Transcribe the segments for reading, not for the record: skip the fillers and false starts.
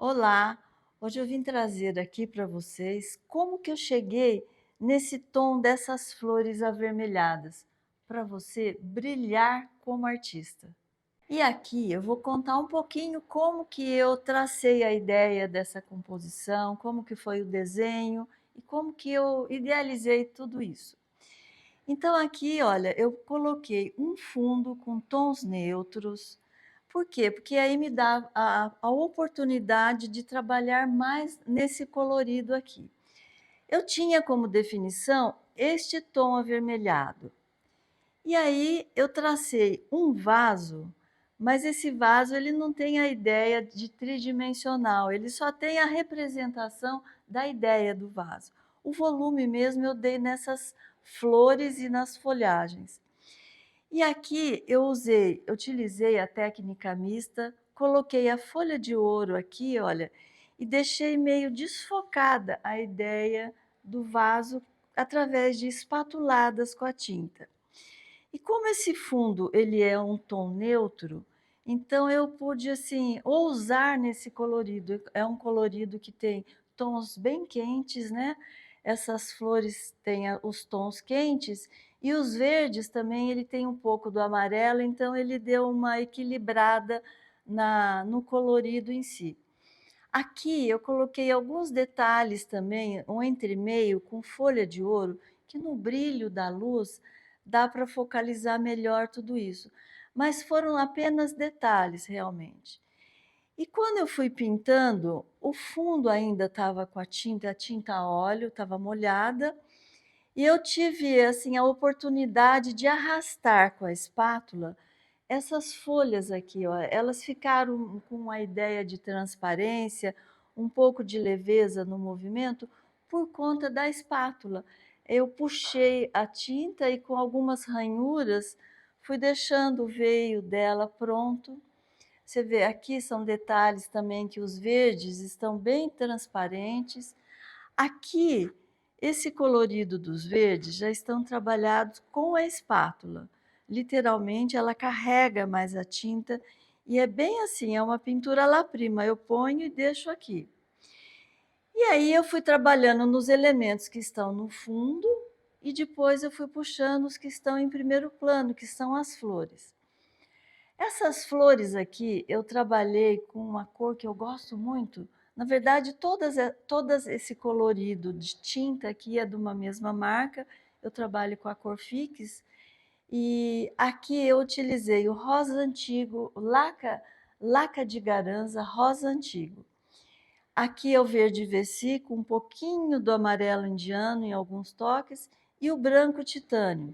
Olá, hoje eu vim trazer aqui para vocês como que eu cheguei nesse tom dessas flores avermelhadas, para você brilhar como artista. E aqui eu vou contar um pouquinho como que eu tracei a ideia dessa composição, como que foi o desenho e como que eu idealizei tudo isso. Então aqui, olha, eu coloquei um fundo com tons neutros. Por quê? Porque aí me dá a oportunidade de trabalhar mais nesse colorido aqui. Eu tinha como definição este tom avermelhado. E aí eu tracei um vaso, mas esse vaso ele não tem a ideia de tridimensional, ele só tem a representação da ideia do vaso. O volume mesmo eu dei nessas flores e nas folhagens. E aqui eu utilizei a técnica mista, coloquei a folha de ouro aqui, olha, e deixei meio desfocada a ideia do vaso através de espatuladas com a tinta. E como esse fundo ele é um tom neutro, então eu pude assim ousar nesse colorido. É um colorido que tem tons bem quentes, né? Essas flores têm os tons quentes e os verdes também ele tem um pouco do amarelo, então ele deu uma equilibrada no colorido em si. Aqui eu coloquei alguns detalhes também, um entremeio com folha de ouro, que no brilho da luz dá para focalizar melhor tudo isso. Mas foram apenas detalhes, realmente. E quando eu fui pintando, o fundo ainda estava com a tinta a óleo estava molhada, e eu tive assim a oportunidade de arrastar com a espátula essas folhas aqui, ó, elas ficaram com uma ideia de transparência, um pouco de leveza no movimento, por conta da espátula. Eu puxei a tinta e com algumas ranhuras fui deixando o veio dela pronto. Você vê, aqui são detalhes também que os verdes estão bem transparentes. Aqui, esse colorido dos verdes já estão trabalhados com a espátula. Literalmente, ela carrega mais a tinta e é bem assim, é uma pintura à la prima. Eu ponho e deixo aqui. E aí eu fui trabalhando nos elementos que estão no fundo e depois eu fui puxando os que estão em primeiro plano, que são as flores. Essas flores aqui, eu trabalhei com uma cor que eu gosto muito. Na verdade, todas esse colorido de tinta aqui é de uma mesma marca. Eu trabalho com a cor Fix. E aqui eu utilizei o rosa antigo, laca de garanza rosa antigo. Aqui é o verde veci com um pouquinho do amarelo indiano em alguns toques e o branco titânio.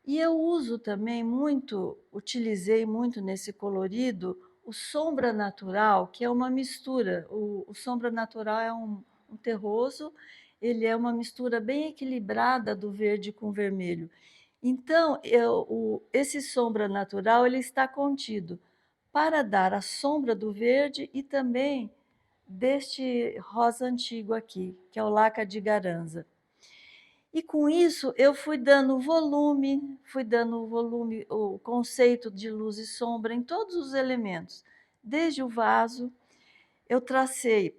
E eu uso também muito, utilizei muito nesse colorido o sombra natural, que é uma mistura. O sombra natural é um terroso, ele é uma mistura bem equilibrada do verde com vermelho. Então, esse sombra natural ele está contido para dar a sombra do verde e também deste rosa antigo aqui, que é o laca de garanza. E com isso eu fui dando volume, o conceito de luz e sombra em todos os elementos. Desde o vaso, eu tracei,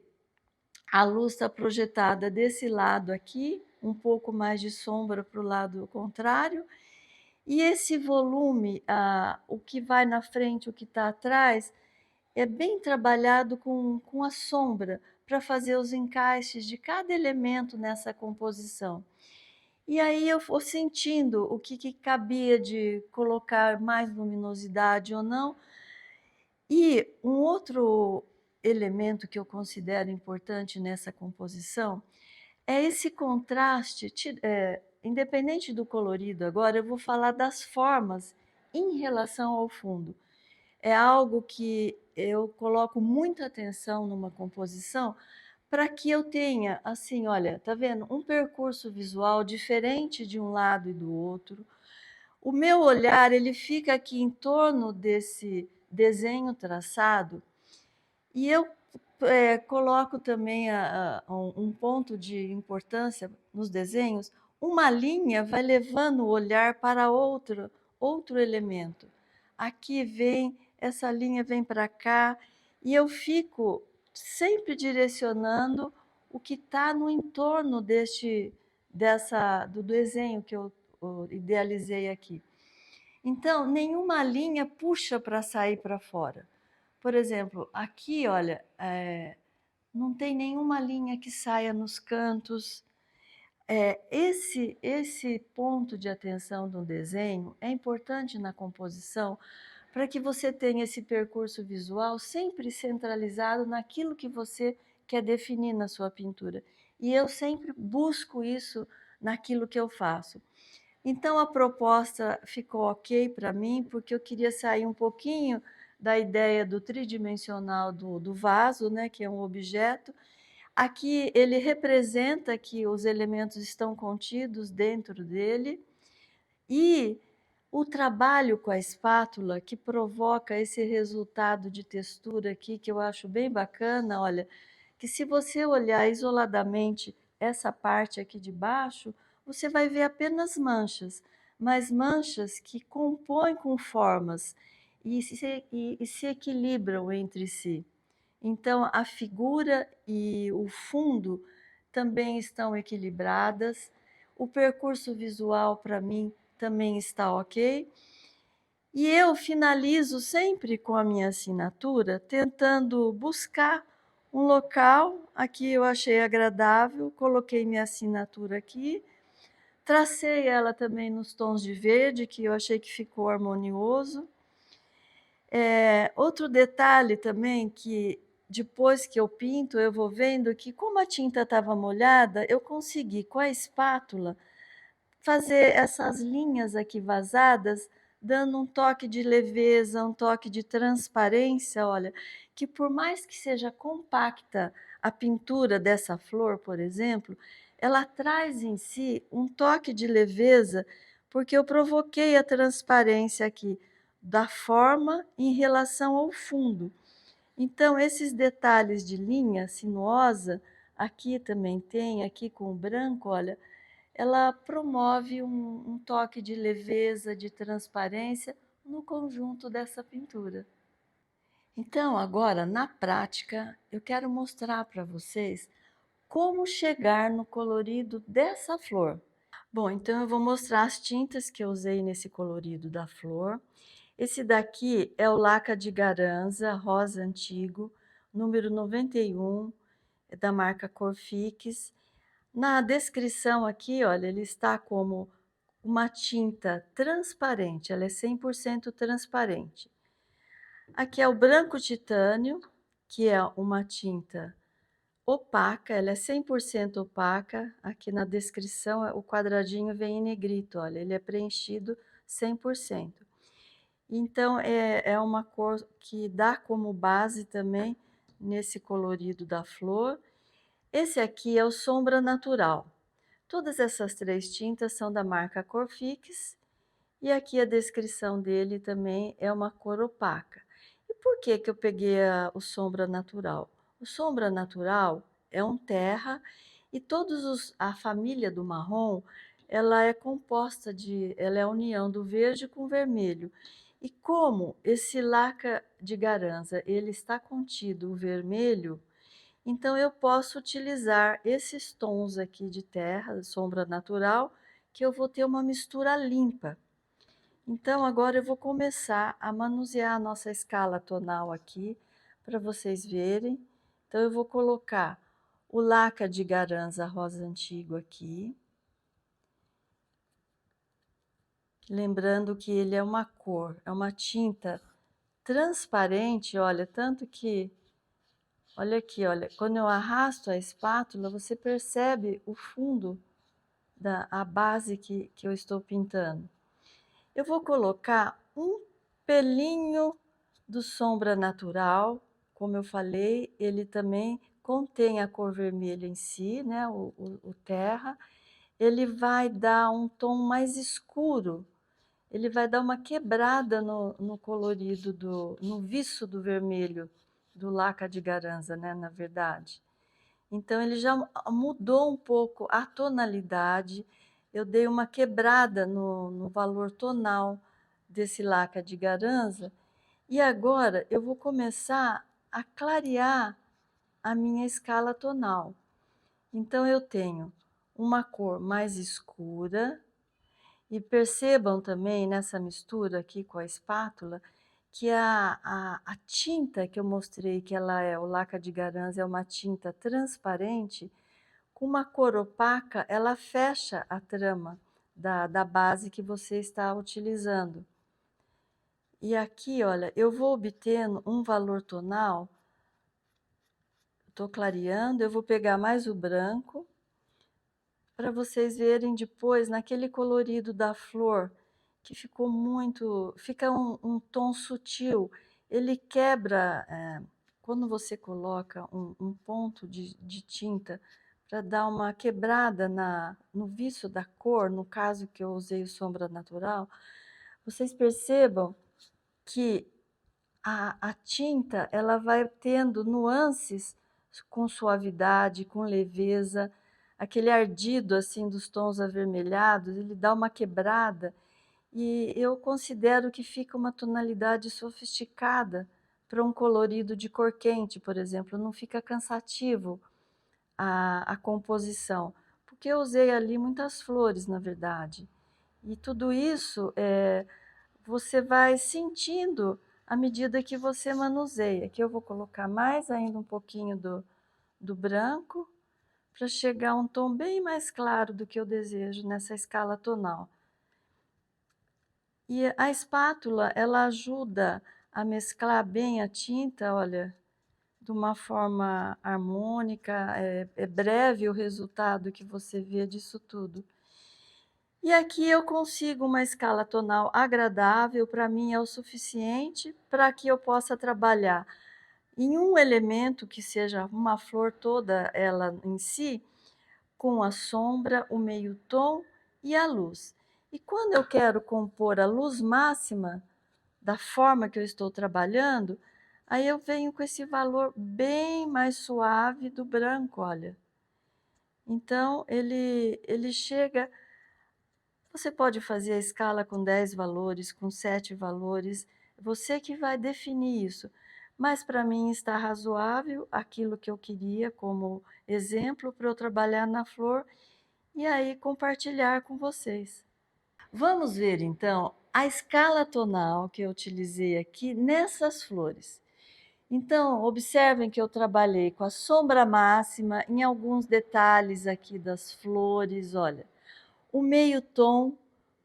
a luz está projetada desse lado aqui, um pouco mais de sombra para o lado contrário, e esse volume, o que vai na frente, o que está atrás, é bem trabalhado com a sombra, para fazer os encaixes de cada elemento nessa composição. E aí eu vou sentindo o que cabia de colocar mais luminosidade ou não. E um outro elemento que eu considero importante nessa composição é esse contraste, independente do colorido agora, eu vou falar das formas em relação ao fundo. É algo que eu coloco muita atenção numa composição, para que eu tenha, assim, olha, tá vendo? Um percurso visual diferente de um lado e do outro. O meu olhar, ele fica aqui em torno desse desenho traçado e eu coloco também um ponto de importância nos desenhos. Uma linha vai levando o olhar para outro elemento. Aqui vem, essa linha vem para cá e eu fico sempre direcionando o que está no entorno do desenho que eu idealizei aqui. Então, nenhuma linha puxa para sair para fora. Por exemplo, aqui, olha, não tem nenhuma linha que saia nos cantos. Esse ponto de atenção do desenho é importante na composição para que você tenha esse percurso visual sempre centralizado naquilo que você quer definir na sua pintura. E eu sempre busco isso naquilo que eu faço. Então a proposta ficou ok para mim, porque eu queria sair um pouquinho da ideia do tridimensional do vaso, né, que é um objeto. Aqui ele representa que os elementos estão contidos dentro dele e o trabalho com a espátula que provoca esse resultado de textura aqui, que eu acho bem bacana, olha, que se você olhar isoladamente essa parte aqui de baixo, você vai ver apenas manchas, mas manchas que compõem com formas e se equilibram entre si. Então, a figura e o fundo também estão equilibradas. O percurso visual, para mim, também está ok. E eu finalizo sempre com a minha assinatura, tentando buscar um local. Aqui eu achei agradável, coloquei minha assinatura aqui, tracei ela também nos tons de verde, que eu achei que ficou harmonioso. Outro detalhe também que depois que eu pinto, eu vou vendo que como a tinta estava molhada, eu consegui com a espátula fazer essas linhas aqui vazadas, dando um toque de leveza, um toque de transparência, olha, que por mais que seja compacta a pintura dessa flor, por exemplo, ela traz em si um toque de leveza, porque eu provoquei a transparência aqui da forma em relação ao fundo. Então, esses detalhes de linha sinuosa, aqui também tem, aqui com o branco, olha, ela promove um toque de leveza, de transparência no conjunto dessa pintura. Então, agora, na prática, eu quero mostrar para vocês como chegar no colorido dessa flor. Bom, então eu vou mostrar as tintas que eu usei nesse colorido da flor. Esse daqui é o Laca de Garanza Rosa Antigo, número 91, é da marca Corfix. Na descrição aqui, olha, ele está como uma tinta transparente, ela é 100% transparente. Aqui é o branco titânio, que é uma tinta opaca, ela é 100% opaca. Aqui na descrição, o quadradinho vem em negrito, olha, ele é preenchido 100%. Então, é uma cor que dá como base também nesse colorido da flor. Esse aqui é o sombra natural. Todas essas três tintas são da marca Corfix e aqui a descrição dele também é uma cor opaca. E por que que eu peguei o sombra natural? O sombra natural é um terra e a família do marrom, ela é composta ela é a união do verde com o vermelho. E como esse laca de garanza, ele está contido o vermelho, então eu posso utilizar esses tons aqui de terra, sombra natural, que eu vou ter uma mistura limpa. Então agora eu vou começar a manusear a nossa escala tonal aqui, para vocês verem. Então eu vou colocar o laca de garanza rosa antigo aqui. Lembrando que ele é uma cor, é uma tinta transparente, olha, tanto que olha aqui, olha, quando eu arrasto a espátula, você percebe o fundo a base que eu estou pintando. Eu vou colocar um pelinho do sombra natural, como eu falei, ele também contém a cor vermelha em si, né, o terra. Ele vai dar um tom mais escuro, ele vai dar uma quebrada no colorido, no viço do vermelho, do laca de garanza, né, na verdade. Então, ele já mudou um pouco a tonalidade, eu dei uma quebrada no valor tonal desse laca de garanza, e agora eu vou começar a clarear a minha escala tonal. Então, eu tenho uma cor mais escura, e percebam também nessa mistura aqui com a espátula, que a tinta que eu mostrei, que ela é o Laca de Garanz, é uma tinta transparente, com uma cor opaca, ela fecha a trama da base que você está utilizando. E aqui, olha, eu vou obtendo um valor tonal, estou clareando, eu vou pegar mais o branco, para vocês verem depois, naquele colorido da flor, que ficou muito... Fica um tom sutil, ele quebra, quando você coloca um ponto de tinta para dar uma quebrada no viço da cor, no caso que eu usei o sombra natural, vocês percebam que a tinta ela vai tendo nuances com suavidade, com leveza, aquele ardido assim dos tons avermelhados, ele dá uma quebrada e eu considero que fica uma tonalidade sofisticada para um colorido de cor quente, por exemplo, não fica cansativo a composição, porque eu usei ali muitas flores, na verdade. E tudo isso você vai sentindo à medida que você manuseia. Aqui eu vou colocar mais ainda um pouquinho do branco, para chegar a um tom bem mais claro do que eu desejo nessa escala tonal. E a espátula, ela ajuda a mesclar bem a tinta, olha, de uma forma harmônica, é breve o resultado que você vê disso tudo. E aqui eu consigo uma escala tonal agradável, para mim é o suficiente para que eu possa trabalhar em um elemento que seja uma flor toda ela em si, com a sombra, o meio tom e a luz. E quando eu quero compor a luz máxima da forma que eu estou trabalhando, aí eu venho com esse valor bem mais suave do branco, olha. Então, ele chega... Você pode fazer a escala com 10 valores, com 7 valores, você que vai definir isso. Mas para mim está razoável aquilo que eu queria como exemplo para eu trabalhar na flor e aí compartilhar com vocês. Vamos ver então a escala tonal que eu utilizei aqui nessas flores. Então, observem que eu trabalhei com a sombra máxima em alguns detalhes aqui das flores, olha. O meio tom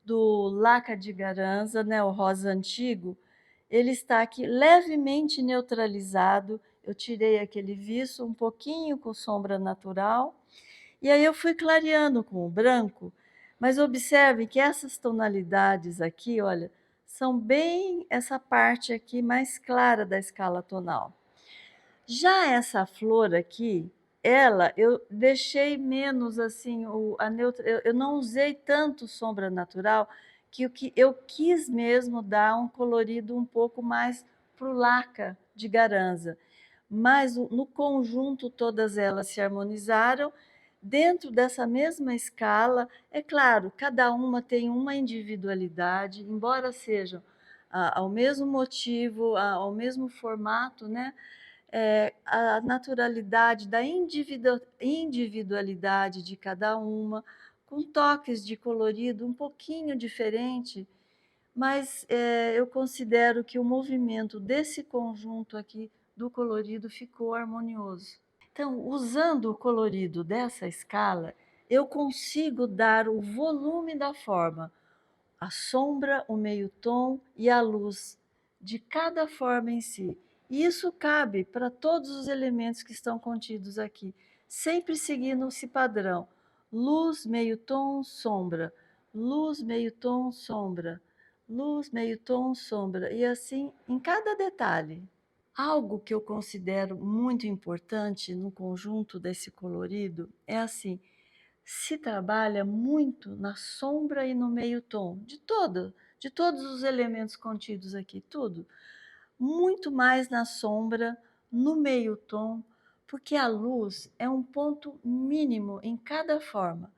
do Laca de Garanza, né, o rosa antigo, ele está aqui levemente neutralizado. Eu tirei aquele viço um pouquinho com sombra natural, e aí eu fui clareando com o branco, mas observe que essas tonalidades aqui, olha, são bem essa parte aqui mais clara da escala tonal. Já essa flor aqui, ela eu deixei menos assim, eu não usei tanto sombra natural, que o que eu quis mesmo dar um colorido um pouco mais pro Laca de Garanza. Mas no conjunto todas elas se harmonizaram dentro dessa mesma escala. É claro, cada uma tem uma individualidade, embora sejam ao mesmo motivo, ao mesmo formato, né? A naturalidade da individualidade de cada uma, com toques de colorido um pouquinho diferente, mas eu considero que o movimento desse conjunto aqui do colorido ficou harmonioso. Então, usando o colorido dessa escala, eu consigo dar o volume da forma, a sombra, o meio tom e a luz de cada forma em si. E isso cabe para todos os elementos que estão contidos aqui, sempre seguindo esse padrão: luz, meio tom, sombra, luz, meio tom, sombra, luz, meio tom, sombra, e assim em cada detalhe. Algo que eu considero muito importante no conjunto desse colorido é assim: se trabalha muito na sombra e no meio tom, de todos os elementos contidos aqui, tudo. Muito mais na sombra, no meio tom, porque a luz é um ponto mínimo em cada forma.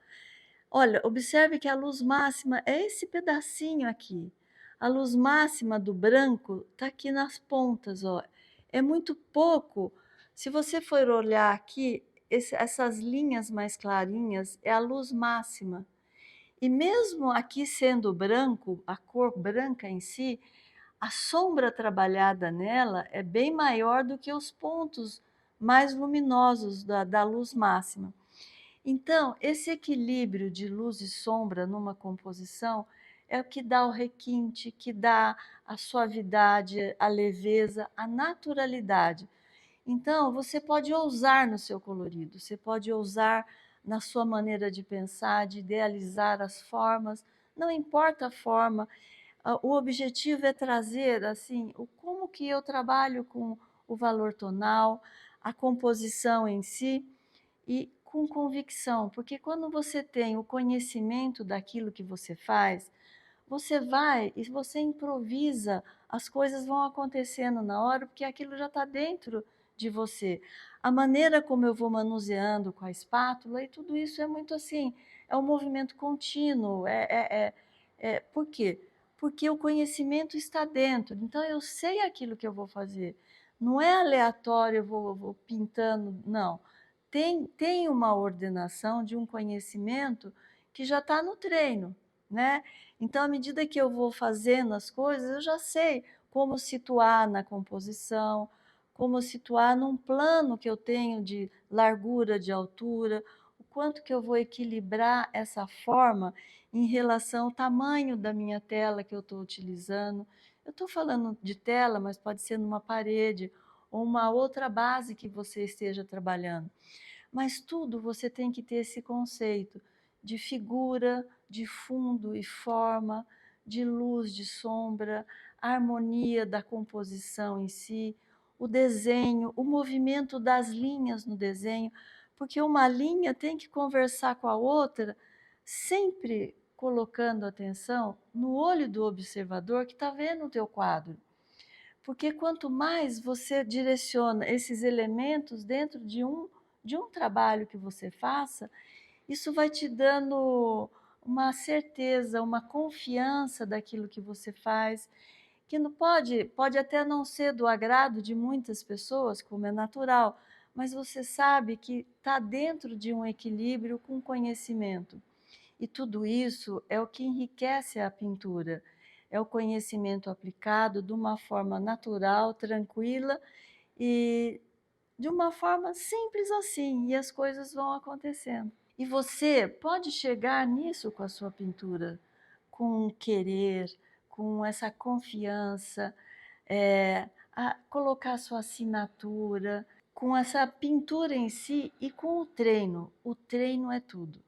Olha, observe que a luz máxima é esse pedacinho aqui. A luz máxima do branco está aqui nas pontas, ó. É muito pouco. Se você for olhar aqui, essas linhas mais clarinhas é a luz máxima. E mesmo aqui sendo branco, a cor branca em si, a sombra trabalhada nela é bem maior do que os pontos mais luminosos da luz máxima. Então, esse equilíbrio de luz e sombra numa composição é o que dá o requinte, que dá a suavidade, a leveza, a naturalidade. Então, você pode ousar no seu colorido, você pode ousar na sua maneira de pensar, de idealizar as formas, não importa a forma, o objetivo é trazer assim, como que eu trabalho com o valor tonal, a composição em si e com convicção, porque quando você tem o conhecimento daquilo que você faz, você vai e você improvisa, as coisas vão acontecendo na hora, porque aquilo já está dentro de você. A maneira como eu vou manuseando com a espátula e tudo isso é muito assim, é um movimento contínuo. Por quê? Porque o conhecimento está dentro, então eu sei aquilo que eu vou fazer. Não é aleatório, eu vou pintando, não. Tem uma ordenação de um conhecimento que já está no treino, né? Então, à medida que eu vou fazendo as coisas, eu já sei como situar na composição, como situar num plano que eu tenho de largura, de altura, o quanto que eu vou equilibrar essa forma em relação ao tamanho da minha tela que eu estou utilizando. Eu estou falando de tela, mas pode ser numa parede ou uma outra base que você esteja trabalhando. Mas tudo você tem que ter esse conceito de figura, de fundo e forma, de luz, de sombra, a harmonia da composição em si, o desenho, o movimento das linhas no desenho, porque uma linha tem que conversar com a outra, sempre colocando atenção no olho do observador que está vendo o teu quadro. Porque quanto mais você direciona esses elementos dentro de um trabalho que você faça, isso vai te dando uma certeza, uma confiança daquilo que você faz, que não pode até não ser do agrado de muitas pessoas, como é natural, mas você sabe que está dentro de um equilíbrio com conhecimento. E tudo isso é o que enriquece a pintura, é o conhecimento aplicado de uma forma natural, tranquila e de uma forma simples assim, e as coisas vão acontecendo. E você pode chegar nisso com a sua pintura, com querer, com essa confiança, a colocar sua assinatura, com essa pintura em si e com o treino. O treino é tudo.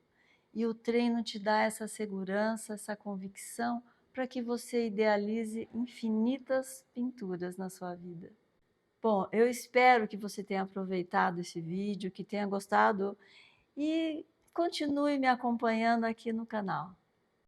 E o treino te dá essa segurança, essa convicção para que você idealize infinitas pinturas na sua vida. Bom, eu espero que você tenha aproveitado esse vídeo, que tenha gostado e continue me acompanhando aqui no canal.